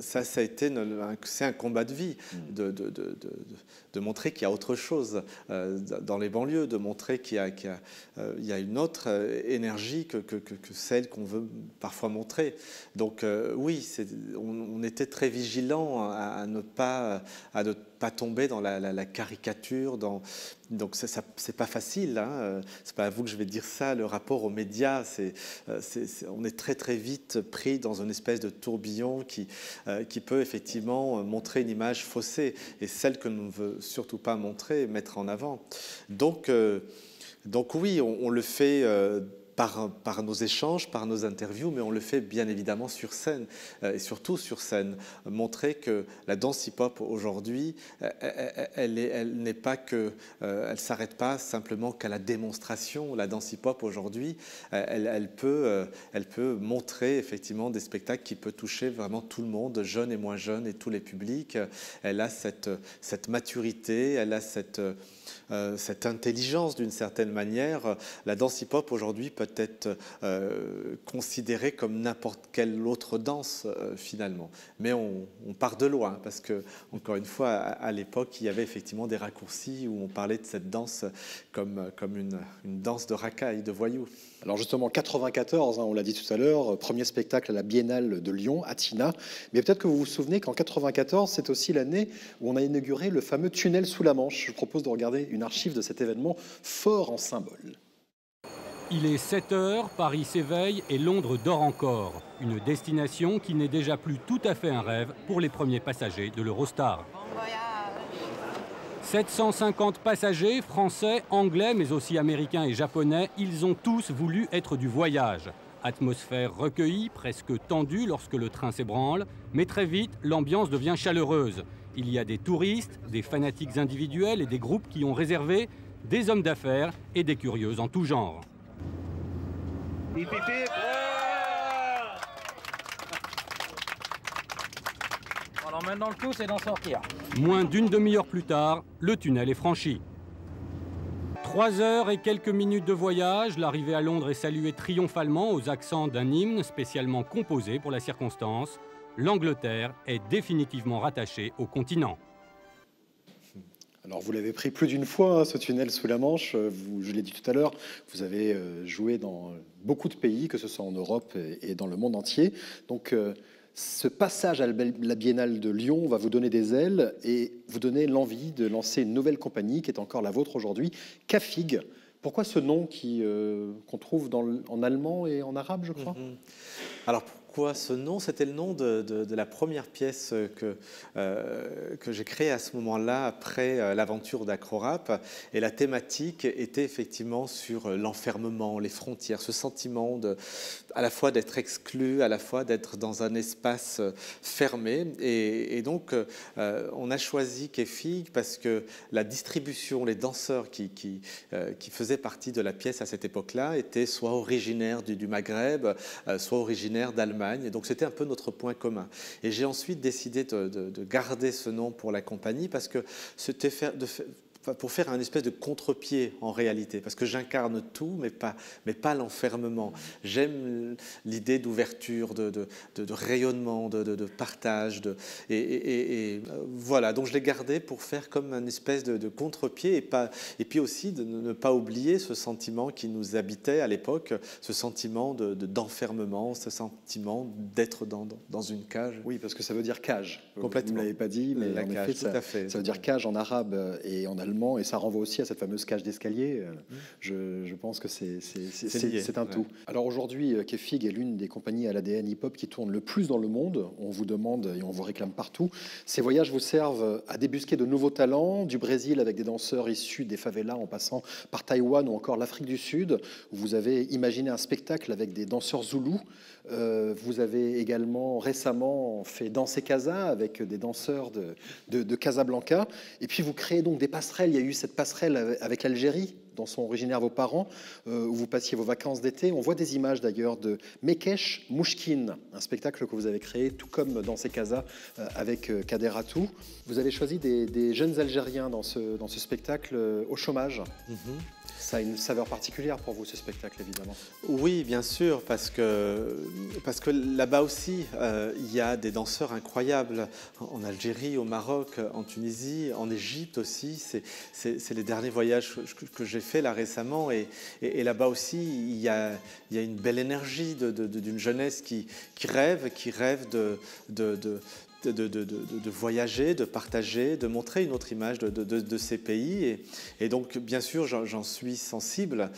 C'est un combat de vie, de montrer qu'il y a autre chose dans les banlieues, de montrer qu'il y a une autre énergie que celle qu'on veut parfois montrer. Donc oui, on était très vigilants à ne pas tomber dans la caricature. Donc c'est pas facile, hein. C'est pas à vous que je vais dire ça. Le rapport aux médias, on est très très vite pris dans une espèce de tourbillon qui peut effectivement montrer une image faussée, et celle que l'on ne veut surtout pas montrer, mettre en avant. Donc oui, on le fait par nos échanges, par nos interviews, mais on le fait bien évidemment sur scène, et surtout sur scène. Montrer que la danse hip-hop aujourd'hui, elle ne s'arrête pas simplement qu'à la démonstration. La danse hip-hop aujourd'hui, elle peut montrer effectivement des spectacles qui peuvent toucher vraiment tout le monde, jeunes et moins jeunes, et tous les publics. Elle a cette maturité, elle a cette intelligence d'une certaine manière. La danse hip-hop aujourd'hui peut être considérée comme n'importe quelle autre danse finalement. Mais on part de loin parce que, encore une fois, à l'époque, il y avait effectivement des raccourcis où on parlait de cette danse comme une danse de racaille, de voyous. Alors justement, 94, on l'a dit tout à l'heure, premier spectacle à la Biennale de Lyon, à Tina. Mais peut-être que vous vous souvenez qu'en 94, c'est aussi l'année où on a inauguré le fameux tunnel sous la Manche. Je vous propose de regarder une archive de cet événement fort en symbole. Il est 7 heures, Paris s'éveille et Londres dort encore. Une destination qui n'est déjà plus tout à fait un rêve pour les premiers passagers de l'Eurostar. 750 passagers, français, anglais, mais aussi américains et japonais, ils ont tous voulu être du voyage. Atmosphère recueillie, presque tendue lorsque le train s'ébranle, mais très vite, l'ambiance devient chaleureuse. Il y a des touristes, des fanatiques individuels et des groupes qui ont réservé, des hommes d'affaires et des curieux en tout genre. Alors maintenant, le tout, c'est d'en sortir. Moins d'une demi-heure plus tard, le tunnel est franchi. 3 heures et quelques minutes de voyage, l'arrivée à Londres est saluée triomphalement aux accents d'un hymne spécialement composé pour la circonstance. L'Angleterre est définitivement rattachée au continent. Alors vous l'avez pris plus d'une fois, ce tunnel sous la Manche. Je l'ai dit tout à l'heure, vous avez joué dans beaucoup de pays, que ce soit en Europe et dans le monde entier. Donc ce passage à la Biennale de Lyon va vous donner des ailes et vous donner l'envie de lancer une nouvelle compagnie qui est encore la vôtre aujourd'hui, K-Fig. Pourquoi ce nom qu'on trouve en allemand et en arabe, je crois? Alors pourquoi ce nom? C'était le nom de la première pièce que j'ai créée à ce moment-là, après l'aventure d'Acrorap. Et la thématique était effectivement sur l'enfermement, les frontières, ce sentiment à la fois d'être exclu, à la fois d'être dans un espace fermé. Et donc, on a choisi K-Fig parce que la distribution, les danseurs qui faisaient partie de la pièce à cette époque-là étaient soit originaires du Maghreb, soit originaires d'Allemagne. Et donc, c'était un peu notre point commun. Et j'ai ensuite décidé de garder ce nom pour la compagnie parce que c'était pour faire un espèce de contre-pied en réalité, parce que j'incarne tout, mais pas l'enfermement. J'aime l'idée d'ouverture, de rayonnement, de partage. Et voilà, donc je l'ai gardé pour faire comme un espèce de contre-pied, et puis aussi de ne pas oublier ce sentiment qui nous habitait à l'époque, ce sentiment d'enfermement, ce sentiment d'être dans une cage. Oui, parce que ça veut dire cage. Complètement. Vous ne l'avez pas dit, mais la en cage, effet, tout à fait. Ça veut dire cage en arabe et en allemand, et ça renvoie aussi à cette fameuse cage d'escalier. Je pense que c'est un tout. Alors aujourd'hui, K-Fig est l'une des compagnies à l'ADN hip-hop qui tourne le plus dans le monde. On vous demande et on vous réclame partout. Ces voyages vous servent à débusquer de nouveaux talents, du Brésil avec des danseurs issus des favelas en passant par Taïwan ou encore l'Afrique du Sud, où vous avez imaginé un spectacle avec des danseurs zoulous. Vous avez également récemment fait Danser Casa avec des danseurs de Casablanca. Et puis vous créez donc des passerelles. Il y a eu cette passerelle avec l'Algérie, dont sont originaires vos parents, où vous passiez vos vacances d'été. On voit des images d'ailleurs de Mekesh Mouchkine, un spectacle que vous avez créé, tout comme Danser Casa avec Kader Atou. Vous avez choisi des jeunes Algériens dans ce spectacle au chômage. Ça a une saveur particulière pour vous, ce spectacle, évidemment. Oui, bien sûr, parce que là-bas aussi, il y a des danseurs incroyables. En Algérie, au Maroc, en Tunisie, en Égypte aussi. C'est les derniers voyages que j'ai faits là récemment. Et là-bas aussi, il y a une belle énergie d'une jeunesse qui rêve de voyager, de partager, de montrer une autre image de ces pays. Et donc, bien sûr, j'en suis sensible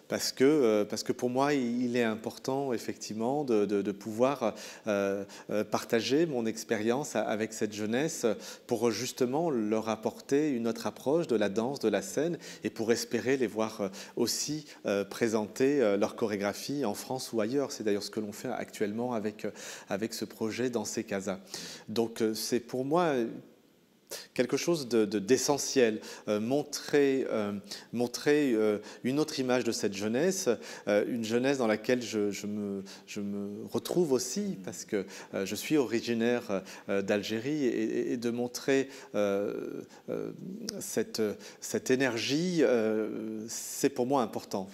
parce que pour moi, il est important, effectivement, de pouvoir partager mon expérience avec cette jeunesse pour justement leur apporter une autre approche de la danse, de la scène, et pour espérer les voir aussi présenter leur chorégraphie en France ou ailleurs. C'est d'ailleurs ce que l'on fait actuellement avec ce projet Danser Casa. Donc c'est pour moi quelque chose d'essentiel, montrer une autre image de cette jeunesse, une jeunesse dans laquelle je me retrouve aussi, parce que je suis originaire d'Algérie, et de montrer cette énergie, c'est pour moi important.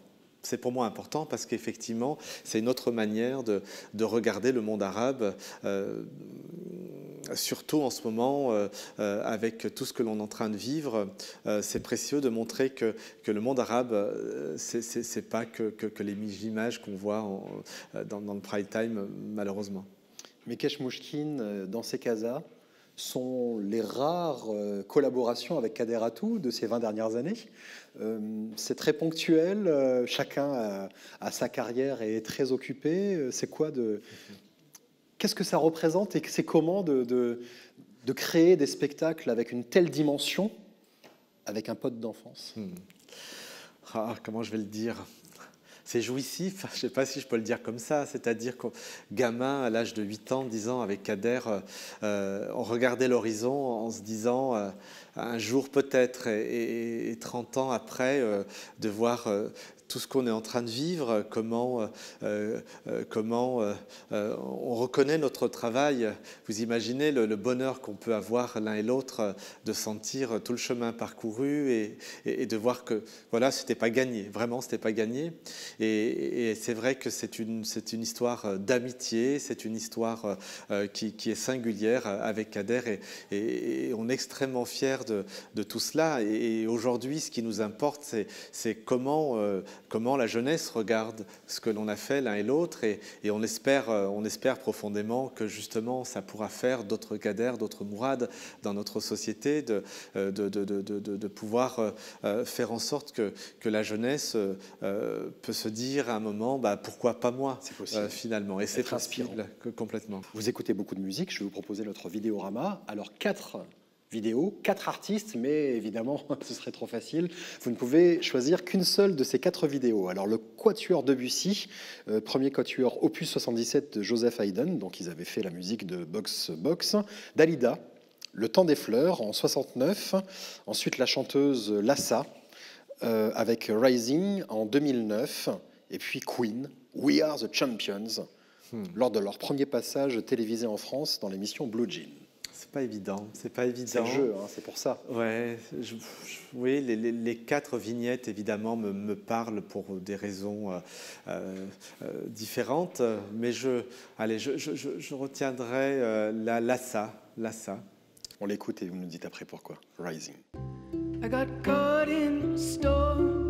C'est pour moi important parce qu'effectivement, c'est une autre manière de regarder le monde arabe, surtout en ce moment, avec tout ce que l'on est en train de vivre. C'est précieux de montrer que le monde arabe, c'est pas que les images qu'on voit dans le prime time, malheureusement. Mekesh Mouchkine, dans ces casas, sont les rares collaborations avec Kader Atou de ces 20 dernières années. C'est très ponctuel, chacun a sa carrière et est très occupé. C'est quoi qu'est-ce que ça représente et c'est comment de créer des spectacles avec une telle dimension avec un pote d'enfance? Comment je vais le dire? C'est jouissif, je ne sais pas si je peux le dire comme ça, c'est-à-dire qu'un gamin à l'âge de 8 ans, 10 ans, avec Kader, on regardait l'horizon en se disant un jour peut-être, et 30 ans après, de voir tout ce qu'on est en train de vivre, comment on reconnaît notre travail. Vous imaginez le bonheur qu'on peut avoir l'un et l'autre de sentir tout le chemin parcouru et de voir que voilà, c'était pas gagné, vraiment c'était pas gagné. Et c'est vrai que c'est une histoire d'amitié, c'est une histoire qui est singulière avec Kader et on est extrêmement fiers de tout cela. Et aujourd'hui, ce qui nous importe, c'est comment la jeunesse regarde ce que l'on a fait l'un et l'autre et on espère profondément que justement ça pourra faire d'autres Kader, d'autres Mourad dans notre société, de pouvoir faire en sorte que la jeunesse peut se dire à un moment pourquoi pas moi finalement, et c'est possible complètement. Vous écoutez beaucoup de musique, je vais vous proposer notre vidéorama. Alors 4 vidéos, 4 artistes, mais évidemment, ce serait trop facile. Vous ne pouvez choisir qu'une seule de ces 4 vidéos. Alors, le Quatuor Debussy, premier quatuor opus 77 de Joseph Haydn, donc ils avaient fait la musique de Box Box. Dalida, Le Temps des Fleurs, en 69. Ensuite, la chanteuse Lassa, avec Rising, en 2009. Et puis Queen, We Are the Champions, lors de leur premier passage télévisé en France dans l'émission Blue Jean. C'est pas évident, c'est pas évident. C'est le jeu, hein, c'est pour ça. Ouais, oui, les 4 vignettes évidemment me parlent pour des raisons différentes, mais je retiendrai la Lassa. On l'écoute et vous nous dites après pourquoi. Rising. I got caught in a storm.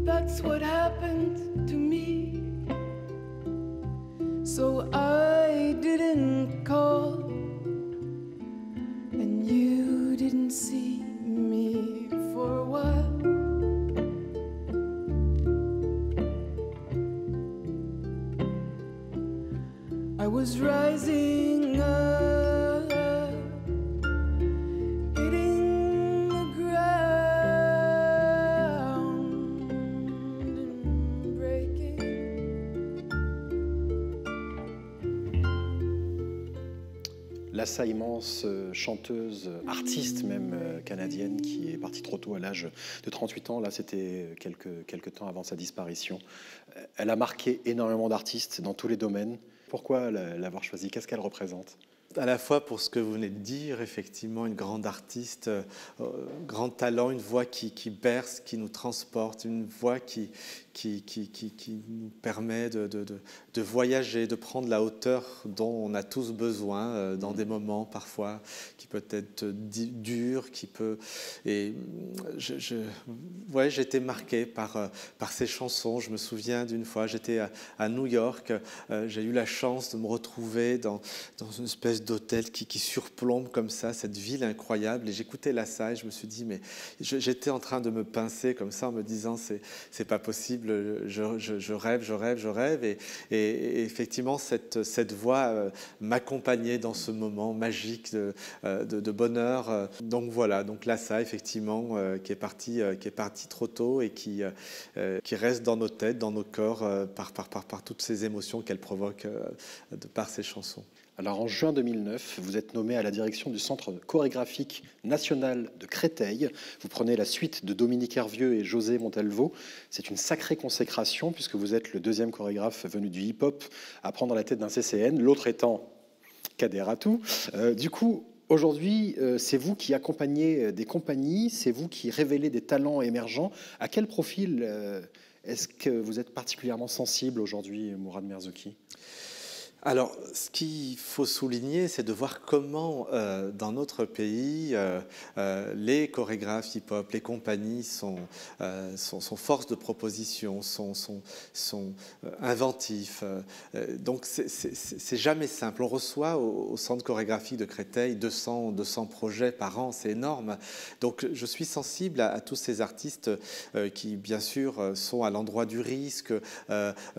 That's what happened to me. So I didn't call, and you didn't see me for a while. I was rising up, hitting the ground and breaking. Lassa, immense chanteuse, artiste même canadienne, qui est partie trop tôt à l'âge de 38 ans. Là, c'était quelques temps avant sa disparition. Elle a marqué énormément d'artistes dans tous les domaines. Pourquoi l'avoir choisie? Qu'est-ce qu'elle représente? À la fois pour ce que vous venez de dire, effectivement, une grande artiste, grand talent, une voix qui berce, qui nous transporte, une voix qui nous permet de voyager, de prendre la hauteur dont on a tous besoin dans des moments parfois qui peut être durs, qui peut... Et j'ai été marqué par ces chansons. Je me souviens d'une fois, j'étais à New York, j'ai eu la chance de me retrouver dans une espèce d'hôtel qui surplombe comme ça cette ville incroyable, et j'écoutais Lassa et je me suis dit, mais j'étais en train de me pincer comme ça en me disant c'est pas possible, je rêve et effectivement cette voix m'accompagnait dans ce moment magique de bonheur. Donc voilà, donc Lassa effectivement qui est parti trop tôt et qui reste dans nos têtes, dans nos corps par toutes ces émotions qu'elle provoque par ses chansons. Alors en juin 2009, vous êtes nommé à la direction du Centre chorégraphique national de Créteil. Vous prenez la suite de Dominique Hervieux et José Montalvo. C'est une sacrée consécration puisque vous êtes le 2e chorégraphe venu du hip-hop à prendre la tête d'un CCN, l'autre étant Kader Atou. Du coup, Aujourd'hui, c'est vous qui accompagnez des compagnies, c'est vous qui révélez des talents émergents. À quel profil est-ce que vous êtes particulièrement sensible aujourd'hui, Mourad Merzouki ? Alors, ce qu'il faut souligner, c'est de voir comment, dans notre pays, les chorégraphes hip-hop, les compagnies sont force de proposition, sont inventifs. Donc, c'est jamais simple. On reçoit au Centre chorégraphique de Créteil 200 projets par an, c'est énorme. Donc, je suis sensible à tous ces artistes qui, bien sûr, sont à l'endroit du risque,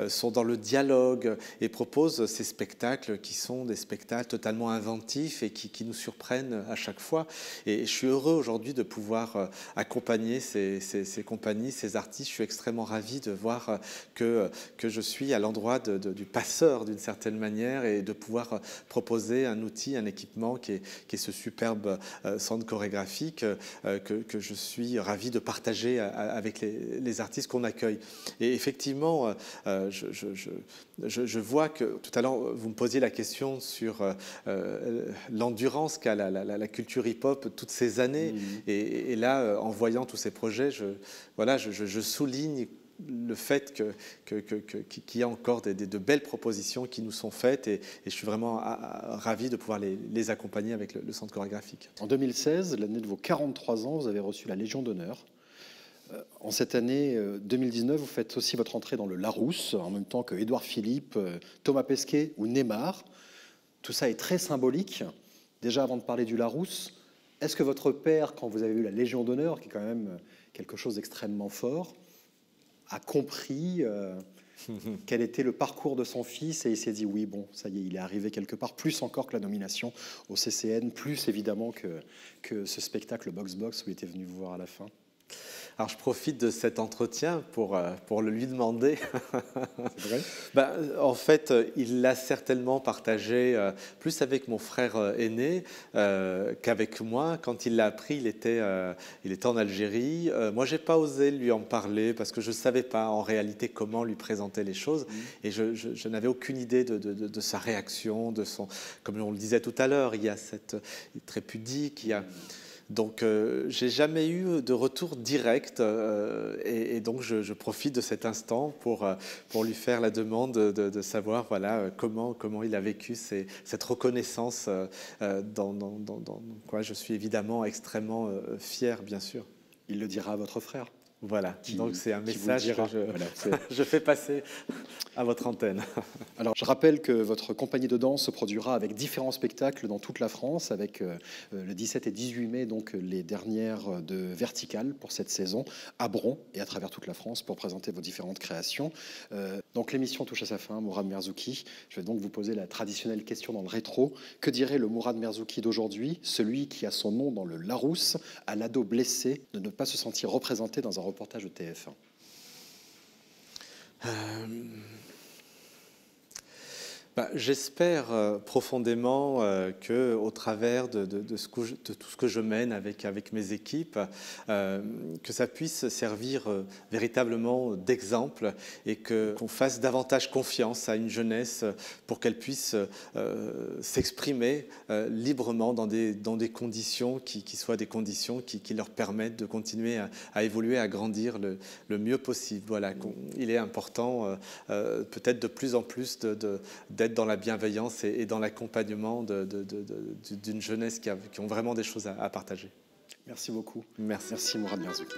sont dans le dialogue et proposent ces spectacles qui sont des spectacles totalement inventifs et qui nous surprennent à chaque fois. Et je suis heureux aujourd'hui de pouvoir accompagner ces compagnies, ces artistes. Je suis extrêmement ravi de voir que je suis à l'endroit du passeur d'une certaine manière et de pouvoir proposer un outil, un équipement qui est ce superbe centre chorégraphique que je suis ravi de partager avec les artistes qu'on accueille. Et effectivement, je vois que tout à l'heure, vous me posiez la question sur l'endurance qu'a la culture hip-hop toutes ces années. Et là, en voyant tous ces projets, je souligne le fait qu'il y a encore de belles propositions qui nous sont faites et je suis vraiment ravi de pouvoir les accompagner avec le centre chorégraphique. En 2016, l'année de vos 43 ans, vous avez reçu la Légion d'honneur. En cette année 2019, vous faites aussi votre entrée dans le Larousse, en même temps que Édouard Philippe, Thomas Pesquet ou Neymar. Tout ça est très symbolique. Déjà, avant de parler du Larousse, est-ce que votre père, quand vous avez eu la Légion d'honneur, qui est quand même quelque chose d'extrêmement fort, a compris quel était le parcours de son fils et il s'est dit oui, bon, ça y est, il est arrivé quelque part, plus encore que la nomination au CCN, plus évidemment que ce spectacle Box Box où il était venu vous voir à la fin? Alors, je profite de cet entretien pour le lui demander. C'est vrai ? En fait, il l'a certainement partagé plus avec mon frère aîné qu'avec moi. Quand il l'a appris, il était en Algérie. Moi, je n'ai pas osé lui en parler parce que je ne savais pas en réalité comment lui présenter les choses. Et je n'avais aucune idée de sa réaction, comme on le disait tout à l'heure, il y a cette très pudique, il y a... Donc, j'ai jamais eu de retour direct et donc je profite de cet instant pour lui faire la demande de savoir voilà, comment il a vécu cette reconnaissance dans quoi je suis évidemment extrêmement fier, bien sûr. Il le dira à votre frère. Voilà, donc c'est un message que je fais passer à votre antenne. Alors, je rappelle que votre compagnie de danse se produira avec différents spectacles dans toute la France, avec le 17 et 18 mai, donc les dernières de Vertical pour cette saison, à Bron et à travers toute la France pour présenter vos différentes créations. Donc l'émission touche à sa fin, Mourad Merzouki. Je vais donc vous poser la traditionnelle question dans le rétro. Que dirait le Mourad Merzouki d'aujourd'hui, celui qui a son nom dans le Larousse, à l'ado blessé de ne pas se sentir représenté dans un reportage de TF1? J'espère profondément qu'au travers de tout ce que je mène avec mes équipes, que ça puisse servir véritablement d'exemple et qu'on fasse davantage confiance à une jeunesse pour qu'elle puisse s'exprimer librement dans des conditions qui soient des conditions qui leur permettent de continuer à évoluer, à grandir le mieux possible. Voilà, il est important peut-être de plus en plus d'être dans la bienveillance et dans l'accompagnement d'une jeunesse qui ont vraiment des choses à partager. Merci beaucoup. Merci. Merci Mourad Merzouki.